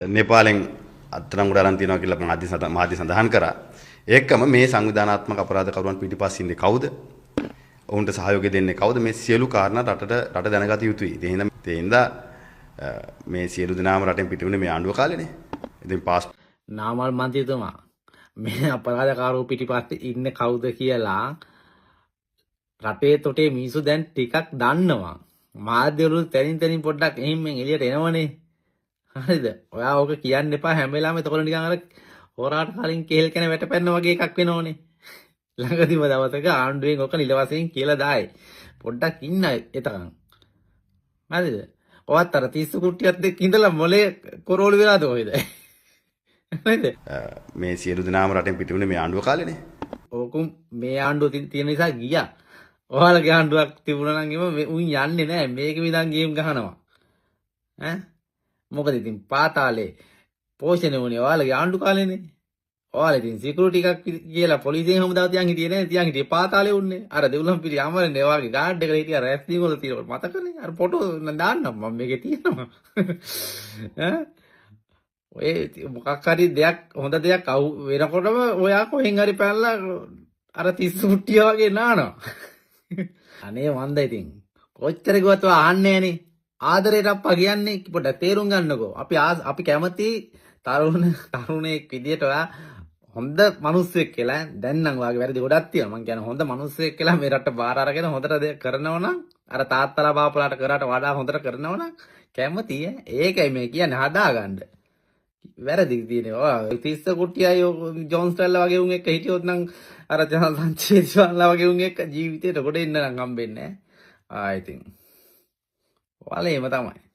නේපාලෙන් අත්අඩංගුවට අරන් තියනවා කියලා මාධ්‍ය සඳහන් කරා. ඒකම මේ සංවිධානාත්මක අපරාධකරුවන් පිටිපස්සින් ඉන්නේ කවුද? ඔවුන්ට සහයෝගය දෙන්නේ කවුද? මේ සියලු කාරණා රට දැනගත යුතුයි. ඒ හින්දා මේ සියලු දෙනාම රටෙන් පිට වුණේ මේ ආණ්ඩුව කාලේනේ. ඉතින් පාස් නාමල් මන්ත්‍රීතුමා මේ අපරාධකාරෝ පිටිපස්සේ ඉන්නේ කවුද කියලා රටේ තොටේ මිනිස්සු දැන් ටිකක් දන්නවා. මාධ්‍යවල තැනින් පොඩ්ඩක් එහෙම එළියට එනවනේ. හරිද? ඔයා ඕක කියන්න එපා හැම වෙලාවෙම. එතකොට නිකන් අර හොරාට කලින් කේල් කන වැටපැන්න වගේ එකක් වෙනවනේ. ළඟදීම දවසක ආණ්ඩුවෙන් ඔක නිල වශයෙන් කියලා දායි. පොඩ්ඩක් ඉන්න එතකන්. හරිද? ඔයත් අර 30 කුට්ටියත් එක්ක ඉඳලා මොලේ කොරෝලු වෙලාද ඔයද? හරිද? මේ සියලු දෙනාම රටෙන් පිට වුණේ මේ ආණ්ඩුව කාලේනේ. ඕකුම් මේ ආණ්ඩුව තියෙන නිසා ගියා. ඔයාලගේ ආණ්ඩුවක් තිබුණා නම් එම උන් යන්නේ නැහැ. මේක විඳන් ගේම් ගහනවා. ඈ මොකද ඉතින් පාතාලේ පෝෂණය වුණේ ඔයාලගේ ආණ්ඩු කාලේනේ. ඔයාලා ඉතින් සිකියුරිටි එකක් කියලා පොලිසියෙන් හැමදාම තියන් හිටියේ නෑ. තියන් හිටියේ පාතාලේ උන්නේ. අර දෙවුලම් පිළි අමරනේ ඔයාගේ ගාඩ් එකට හිටියා රැස්තිය වල තියෙන මතකනේ. අර ෆොටෝ දාන්නම් මම මේකේ තියෙනවා. ඈ ඔය මොකක් හරි දෙයක් හොඳ දෙයක් අහු වෙනකොටම ඔයා කොහෙන් හරි පැනලා අර 30 කුට්ටිය වගේ නානවා. අනේ මන්ද ඉතින් කොච්චර කිව්වත් ඔයා අහන්නේ නෑනේ. ආදරයට අප්පා කියන්නේ පොඩ්ඩක් තේරුම් ගන්නකෝ. අපි කැමති තරුණෙක් විදියට ඔයා හොඳ මිනිස්සෙක් කියලා. දැන් නම් වාගේ වැරදි ගොඩක් තියෙනවා. මං කියන්නේ හොඳ මිනිස්සෙක් කියලා මේ රට බාර අරගෙන හොඳට දෙයක් කරනවා නම් අර තාත්තලා බාපලාට කරාට වඩා හොඳට කරනවා නම් කැමති. ඒකයි මේ කියන්නේ හදාගන්න. වැරදි තියෙනවා. 30 කුට්ටියයි ජෝන්ස්ටල්ලා වගේ උන් එක්ක හිටියොත් නම් අර සංචේතිවන්ලා වගේ උන් එක්ක ජීවිතේට කොට එන්න නම් හම්බෙන්නේ නැහැ. ආ ඉතින් වලේම තමයි.